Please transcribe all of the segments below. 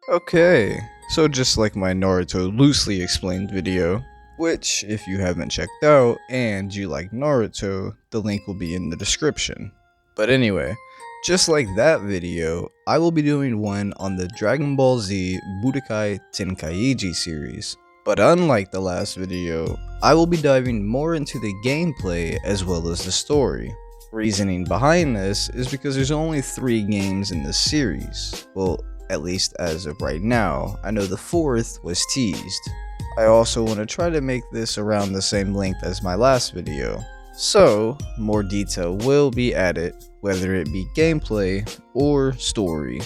Okay, so just like my Naruto loosely explained video, which if you haven't checked out and you like Naruto, the link will be in the description. But anyway, just like that video, I will be doing one on the Dragon Ball Z Budokai Tenkaichi series. But unlike the last video, I will be diving more into the gameplay as well as the story. Reasoning behind this is because there's only 3 games in this series. Well, at least as of right now. I know the 4th was teased. I also want to try to make this around the same length as my last video. So, more detail will be added, whether it be gameplay or story.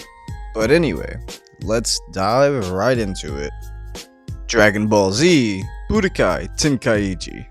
But anyway, let's dive right into it. Dragon Ball Z Budokai Tenkaichi.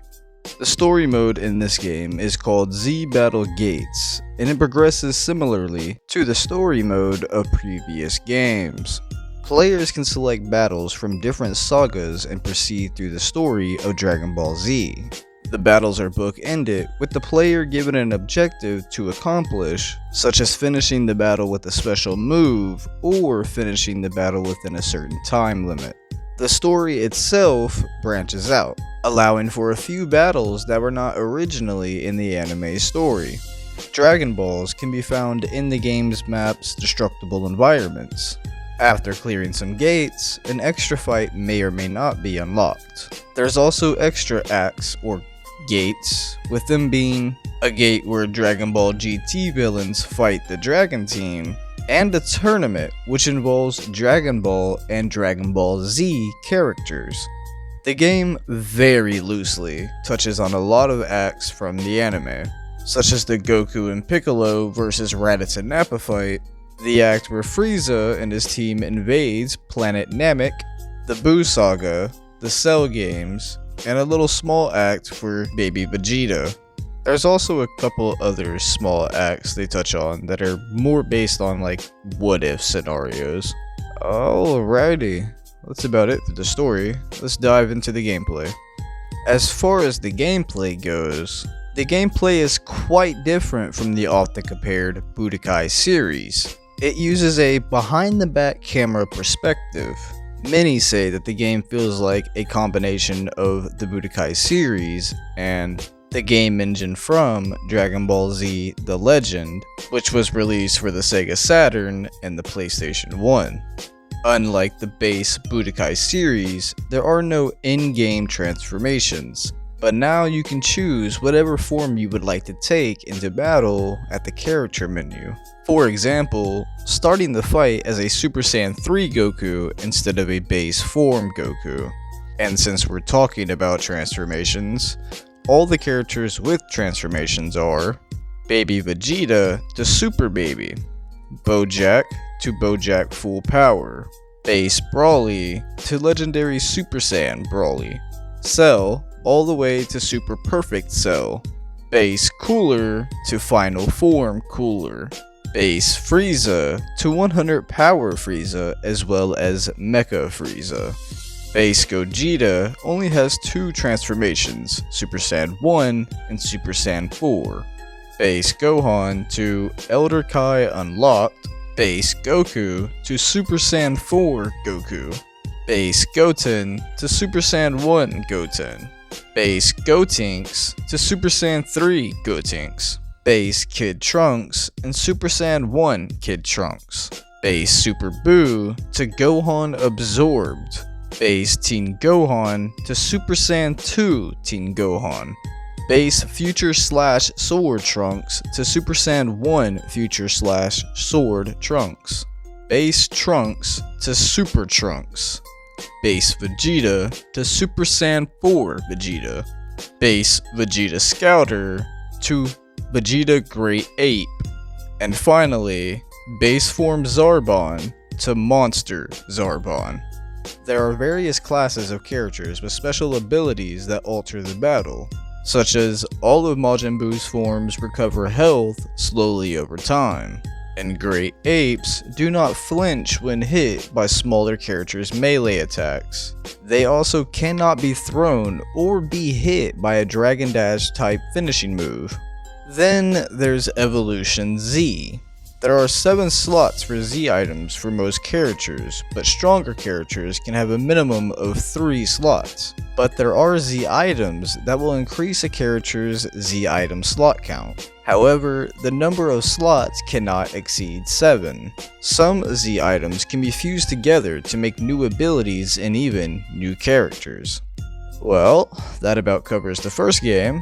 The story mode in this game is called Z Battle Gates, and it progresses similarly to the story mode of previous games. Players can select battles from different sagas and proceed through the story of Dragon Ball Z. The battles are book-ended, with the player given an objective to accomplish, such as finishing the battle with a special move, or finishing the battle within a certain time limit. The story itself branches out, allowing for a few battles that were not originally in the anime story. Dragon Balls can be found in the game's map's destructible environments. After clearing some gates, an extra fight may or may not be unlocked. There's also extra acts or gates, with them being a gate where Dragon Ball GT villains fight the Dragon Team, and a tournament which involves Dragon Ball and Dragon Ball Z characters. The game very loosely touches on a lot of acts from the anime, such as the Goku and Piccolo vs Raditz and Nappa fight, the act where Frieza and his team invades planet Namek, the Buu Saga, the Cell games, and a little small act for Baby Vegeta. There's also a couple other small acts they touch on that are more based on like what if scenarios. Alrighty, that's about it for the story. Let's dive into the gameplay. As far as the gameplay goes, the gameplay is quite different from the often compared Budokai series. It uses a behind-the-back camera perspective. Many say that the game feels like a combination of the Budokai series and the game engine from Dragon Ball Z The Legend, which was released for the Sega Saturn and the PlayStation 1. Unlike the base Budokai series, there are no in-game transformations, but now you can choose whatever form you would like to take into battle at the character menu. For example, starting the fight as a Super Saiyan 3 Goku instead of a base form Goku. And since we're talking about transformations, all the characters with transformations are Baby Vegeta to Super Baby, Bojack to Bojack Full Power, Base Brawly to Legendary Super Saiyan Brawly, Cell all the way to Super Perfect Cell, Base Cooler to Final Form Cooler, Base Frieza to 100 Power Frieza as well as Mecha Frieza. Base Gogeta only has 2 transformations, Super Saiyan 1 and Super Saiyan 4. Base Gohan to Elder Kai Unlocked, Base Goku to Super Saiyan 4 Goku, Base Goten to Super Saiyan 1 Goten, Base Gotenks to Super Saiyan 3 Gotenks, Base Kid Trunks and Super Saiyan 1 Kid Trunks, Base Super Buu to Gohan Absorbed, Base Teen Gohan to Super Saiyan 2 Teen Gohan, Base Future / Sword Trunks to Super Saiyan 1 Future / Sword Trunks, Base Trunks to Super Trunks, Base Vegeta to Super Saiyan 4 Vegeta, Base Vegeta Scouter to Vegeta Great Ape, and finally, Base Form Zarbon to Monster Zarbon. There are various classes of characters with special abilities that alter the battle, such as all of Majin Buu's forms recover health slowly over time, and Great Apes do not flinch when hit by smaller characters' melee attacks. They also cannot be thrown or be hit by a Dragon Dash type finishing move. Then there's Evolution Z. There are 7 slots for Z items for most characters, but stronger characters can have a minimum of 3 slots. But there are Z items that will increase a character's Z item slot count. However, the number of slots cannot exceed 7. Some Z items can be fused together to make new abilities and even new characters. Well, that about covers the first game.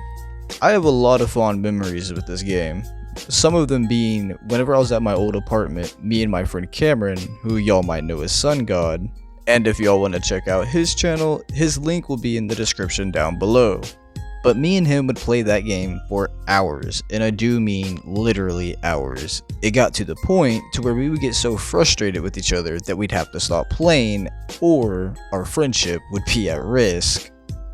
I have a lot of fond memories with this game. Some of them being whenever I was at my old apartment, me and my friend Cameron, who y'all might know as Sun God. And if y'all want to check out his channel, his link will be in the description down below. But me and him would play that game for hours, and I do mean literally hours. It got to the point to where we would get so frustrated with each other that we'd have to stop playing, or our friendship would be at risk.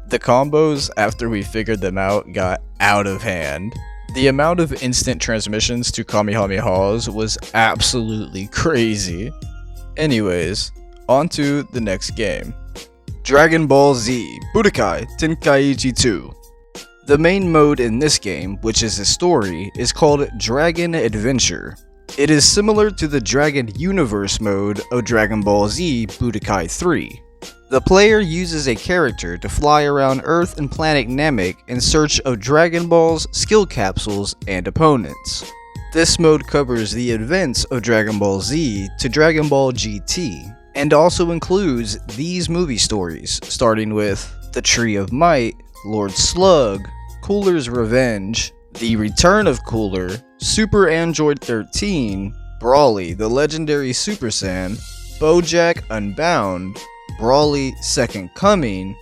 The combos, after we figured them out, got out of hand. The amount of instant transmissions to Kamehamehas was absolutely crazy. Anyways, on to the next game. Dragon Ball Z Budokai Tenkaichi 2. The main mode in this game, which is a story, is called Dragon Adventure. It is similar to the Dragon Universe mode of Dragon Ball Z Budokai 3. The player uses a character to fly around Earth and planet Namek in search of Dragon Balls, skill capsules, and opponents. This mode covers the events of Dragon Ball Z to Dragon Ball GT, and also includes these movie stories, starting with The Tree of Might, Lord Slug, Cooler's Revenge, The Return of Cooler, Super Android 13, Brawly the Legendary Super Saiyan, BoJack Unbound, Brawly Second Coming,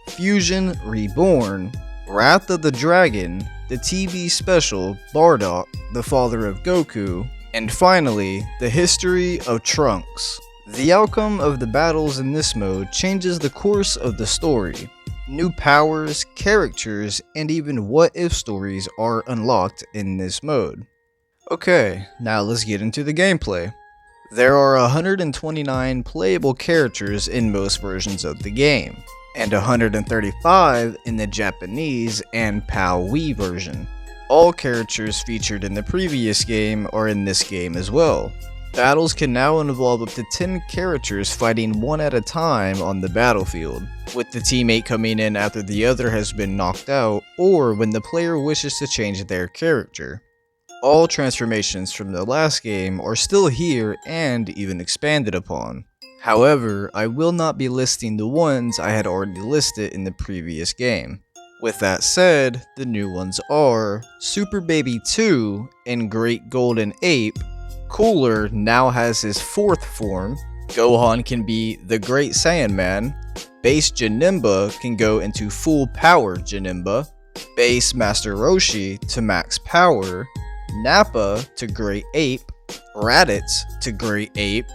Fusion Reborn, Wrath of the Dragon, the TV special Bardock, the Father of Goku, and finally, the History of Trunks. The outcome of the battles in this mode changes the course of the story. New powers, characters, and even what-if stories are unlocked in this mode. Okay, now let's get into the gameplay. There are 129 playable characters in most versions of the game, and 135 in the Japanese and PAL Wii version. All characters featured in the previous game are in this game as well. Battles can now involve up to 10 characters fighting one at a time on the battlefield, with the teammate coming in after the other has been knocked out, or when the player wishes to change their character. All transformations from the last game are still here and even expanded upon. However, I will not be listing the ones I had already listed in the previous game. With that said, the new ones are Super Baby 2 and Great Golden Ape. Cooler now has his 4th form. Gohan can be the Great Saiyan Man. Base Janemba can go into full power Janemba. Base Master Roshi to max power. Nappa to Great Ape, Raditz to Great Ape,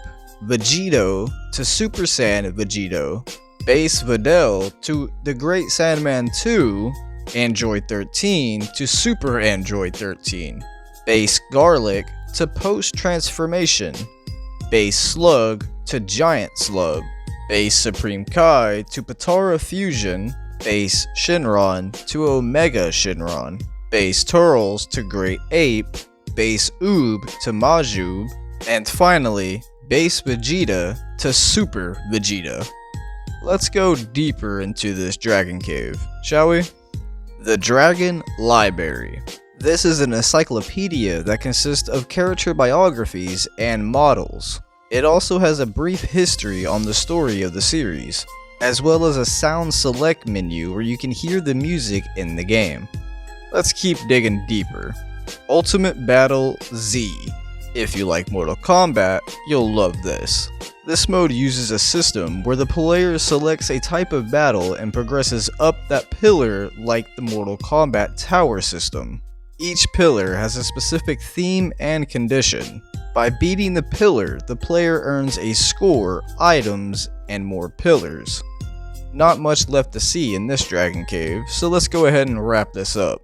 Vegito to Super Saiyan Vegito, Base Videl to the Great Saiyaman 2, Android 13 to Super Android 13, Base Garlic to Post Transformation, Base Slug to Giant Slug, Base Supreme Kai to Potara Fusion, Base Shinron to Omega Shinron, Base Turles to Great Ape, Base Oob to Majoob, and finally, Base Vegeta to Super Vegeta. Let's go deeper into this Dragon Cave, shall we? The Dragon Library. This is an encyclopedia that consists of character biographies and models. It also has a brief history on the story of the series, as well as a sound select menu where you can hear the music in the game. Let's keep digging deeper. Ultimate Battle Z. If you like Mortal Kombat, you'll love this. This mode uses a system where the player selects a type of battle and progresses up that pillar like the Mortal Kombat tower system. Each pillar has a specific theme and condition. By beating the pillar, the player earns a score, items, and more pillars. Not much left to see in this Dragon Cave, so let's go ahead and wrap this up.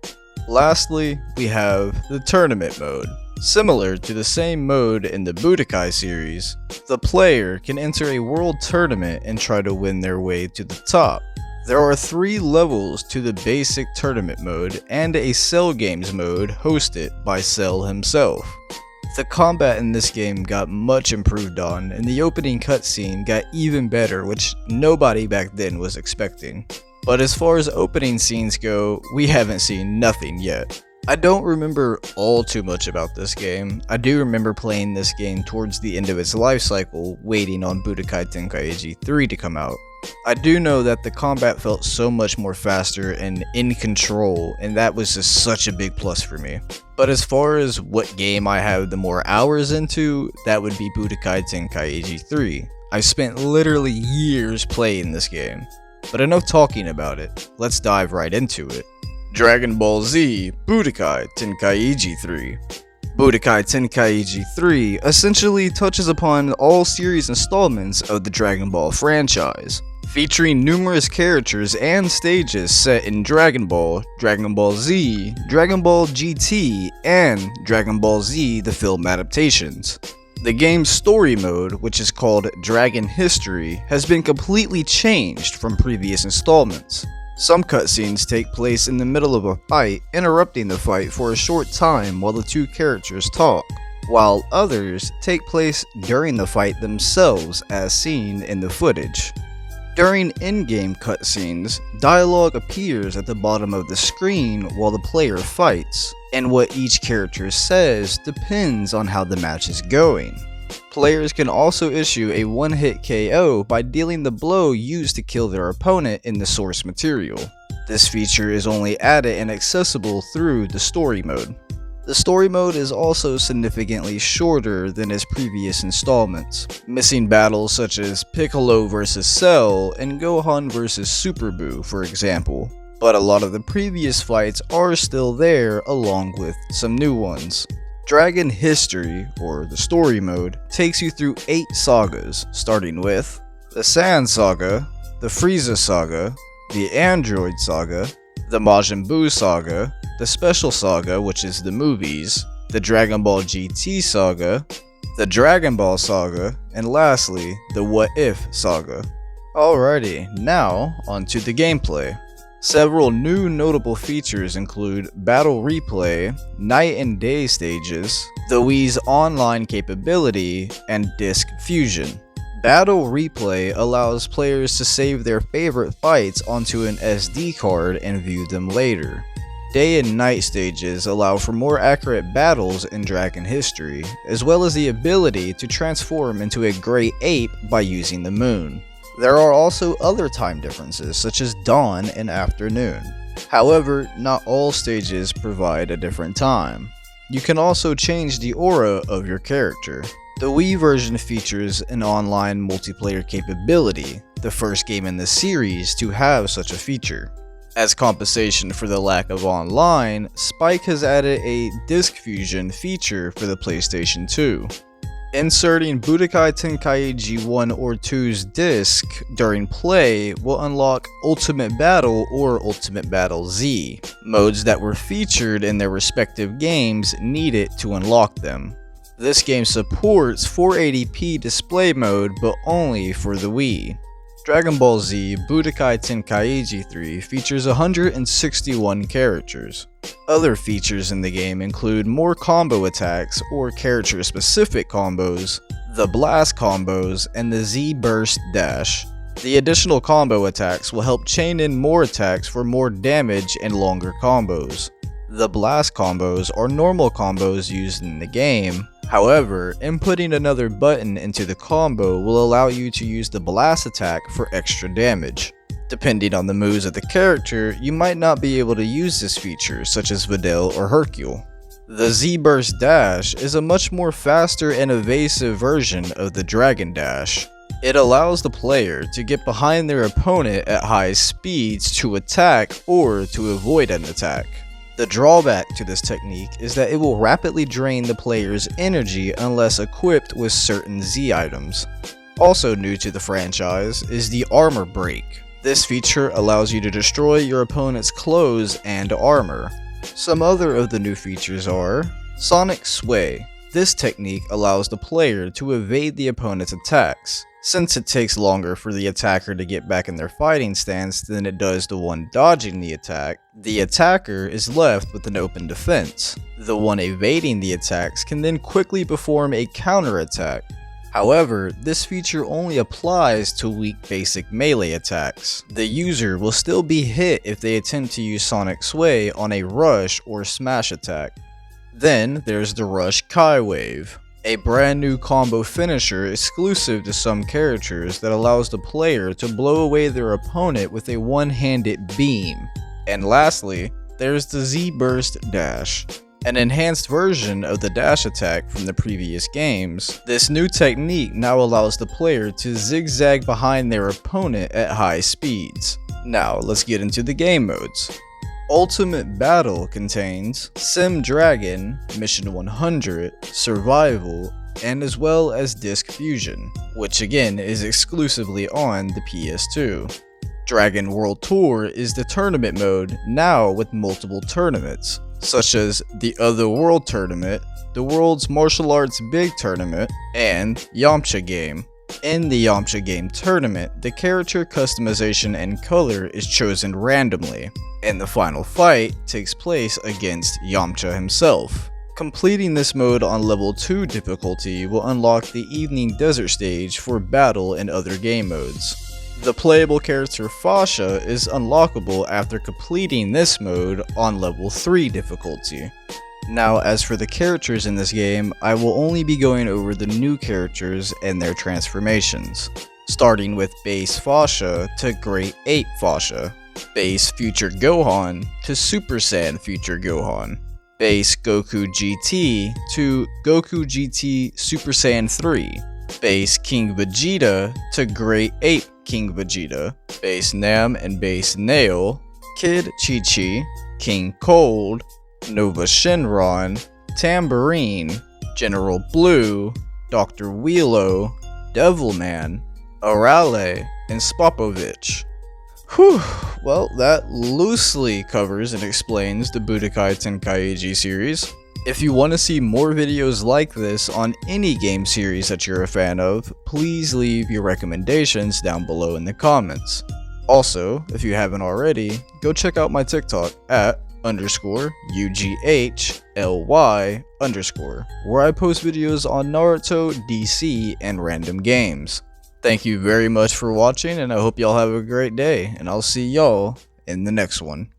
Lastly, we have the Tournament mode. Similar to the same mode in the Budokai series, the player can enter a world tournament and try to win their way to the top. There are 3 levels to the basic tournament mode and a Cell Games mode hosted by Cell himself. The combat in this game got much improved on, and the opening cutscene got even better, which nobody back then was expecting. But as far as opening scenes go, we haven't seen nothing yet. I don't remember all too much about this game. I do remember playing this game towards the end of its life cycle, waiting on Budokai Tenkaichi 3 to come out. I do know that the combat felt so much more faster and in control, and that was just such a big plus for me. But as far as what game I have the more hours into, that would be Budokai Tenkaichi 3. I spent literally years playing this game. But enough talking about it, let's dive right into it. Dragon Ball Z Budokai Tenkaichi 3. Budokai Tenkaichi 3 essentially touches upon all series installments of the Dragon Ball franchise, featuring numerous characters and stages set in Dragon Ball, Dragon Ball Z, Dragon Ball GT, and Dragon Ball Z the film adaptations. The game's story mode, which is called Dragon History, has been completely changed from previous installments. Some cutscenes take place in the middle of a fight, interrupting the fight for a short time while the two characters talk, while others take place during the fight themselves as seen in the footage. During in-game cutscenes, dialogue appears at the bottom of the screen while the player fights, and what each character says depends on how the match is going. Players can also issue a one-hit KO by dealing the blow used to kill their opponent in the source material. This feature is only added and accessible through the story mode. The story mode is also significantly shorter than its previous installments, missing battles such as Piccolo vs Cell and Gohan vs Super Buu, for example. But a lot of the previous fights are still there, along with some new ones. Dragon History, or the story mode, takes you through 8 sagas, starting with the Sand Saga, the Frieza Saga, the Android Saga, the Majin Buu Saga, the Special Saga, which is the movies, the Dragon Ball GT Saga, the Dragon Ball Saga, and lastly, the What If Saga. Alrighty, now onto the gameplay. Several new notable features include Battle Replay, Night and Day stages, the Wii's online capability, and Disc Fusion. Battle Replay allows players to save their favorite fights onto an SD card and view them later. Day and Night stages allow for more accurate battles in Dragon History, as well as the ability to transform into a Great Ape by using the moon. There are also other time differences, such as dawn and afternoon. However, not all stages provide a different time. You can also change the aura of your character. The Wii version features an online multiplayer capability, the first game in the series to have such a feature. As compensation for the lack of online, Spike has added a Disc Fusion feature for the PlayStation 2. Inserting Budokai Tenkaichi 1 or 2's disc during play will unlock Ultimate Battle or Ultimate Battle Z, modes that were featured in their respective games needed to unlock them. This game supports 480p display mode, but only for the Wii. Dragon Ball Z Budokai Tenkaichi 3 features 161 characters. Other features in the game include more combo attacks or character-specific combos, the blast combos, and the Z burst dash. The additional combo attacks will help chain in more attacks for more damage and longer combos. The blast combos are normal combos used in the game. However, inputting another button into the combo will allow you to use the blast attack for extra damage. Depending on the moves of the character, you might not be able to use this feature, such as Videl or Hercule. The Z-Burst Dash is a much more faster and evasive version of the Dragon Dash. It allows the player to get behind their opponent at high speeds to attack or to avoid an attack. The drawback to this technique is that it will rapidly drain the player's energy unless equipped with certain Z items. Also new to the franchise is the Armor Break. This feature allows you to destroy your opponent's clothes and armor. Some other of the new features are Sonic Sway. This technique allows the player to evade the opponent's attacks. Since it takes longer for the attacker to get back in their fighting stance than it does the one dodging the attack, the attacker is left with an open defense. The one evading the attacks can then quickly perform a counterattack. However, this feature only applies to weak basic melee attacks. The user will still be hit if they attempt to use Sonic Sway on a rush or smash attack. Then there's the Rush Kai Wave, a brand new combo finisher exclusive to some characters that allows the player to blow away their opponent with a one-handed beam. And lastly, there's the Z-Burst Dash, an enhanced version of the dash attack from the previous games. This new technique now allows the player to zigzag behind their opponent at high speeds. Now let's get into the game modes. Ultimate Battle contains Sim Dragon, Mission 100, Survival, and as well as Disc Fusion, which again is exclusively on the PS2. Dragon World Tour is the tournament mode, now with multiple tournaments, such as the Other World Tournament, the World's Martial Arts Big Tournament, and Yamcha Game. In the Yamcha Game tournament, the character customization and color is chosen randomly, and the final fight takes place against Yamcha himself. Completing this mode on level 2 difficulty will unlock the Evening Desert stage for battle and other game modes. The playable character Fasha is unlockable after completing this mode on level 3 difficulty. Now, as for the characters in this game, I will only be going over the new characters and their transformations, starting with base Fasha to Great Ape Fasha, base Future Gohan to Super Saiyan Future Gohan, base Goku GT to Goku GT Super Saiyan 3, base King Vegeta to Great Ape King Vegeta, base Nam and base Nail, Kid Chi-Chi, King Cold, Nova Shenron, Tambourine, General Blue, Dr. Wheelo, Devilman, Arale, and Spopovich. Whew, well, that loosely covers and explains the Budokai Tenkaichi series. If you want to see more videos like this on any game series that you're a fan of, please leave your recommendations down below in the comments. Also, if you haven't already, go check out my TikTok at _UGHLY_, where I post videos on Naruto, DC, and random games. Thank you very much for watching, and I hope y'all have a great day, and I'll see y'all in the next one.